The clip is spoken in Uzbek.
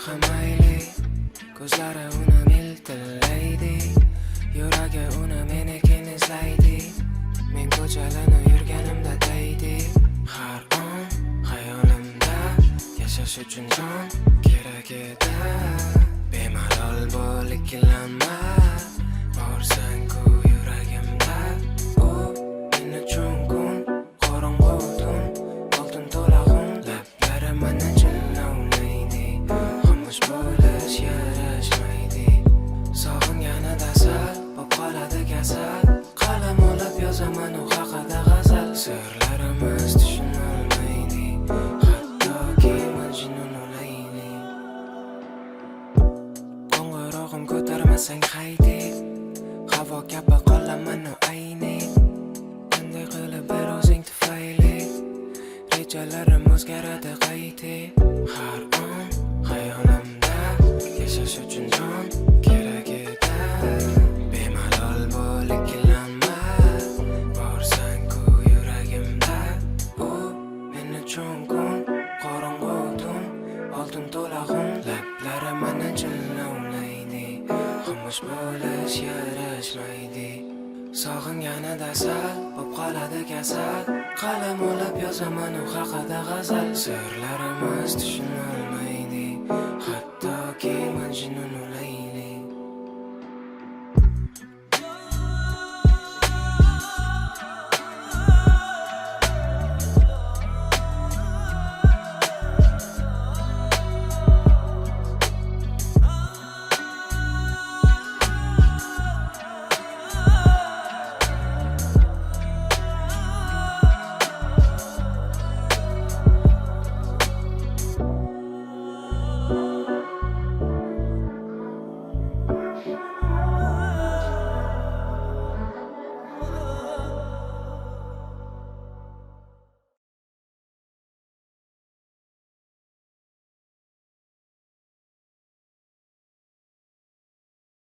ham mayli. Ko'zlari uni miltillaydi, yuragi uni meniki izlaydi. Men ko'chalarni yurganimda deydi, har on xayolimda yashash uchun jon kerak edi. Bemalol bo'l, ikkilanma, borsan-ku yuragimda. U men uchun kun, qorong'u tun, oltin to'la xun. Lablari mana jillovlaydi, xomush bo'lish yarashmaydi. Sog'inganida sal bo'p qoladi kasal, qalam olib yozaman u haqida g'azal. Sirlarimiz tushunolmaydi, hattoki Majnun o'layli. Qo'ng'irog'im ko'tarmasang haydi, havo kabi qolaman u ayni. Qanday qilib bir o'zing tufayli rejalarim o'zgaradi qayti. Har on xayolimda yashash uchun jon kerak edi. Bemalol bo'l, ikkilanma, borsan-ku yuragimda. U men uchun kun, qorong'u tun, oltin to'la xun. Lablari mana jillovlaydi, xomush bo'lish yarashmaydi. Sog'inganida sal bo'p qoladi kasal, qalam olib yozaman u haqida g'azal. Sirlarimiz tushunolmaydi, hattoki Majnun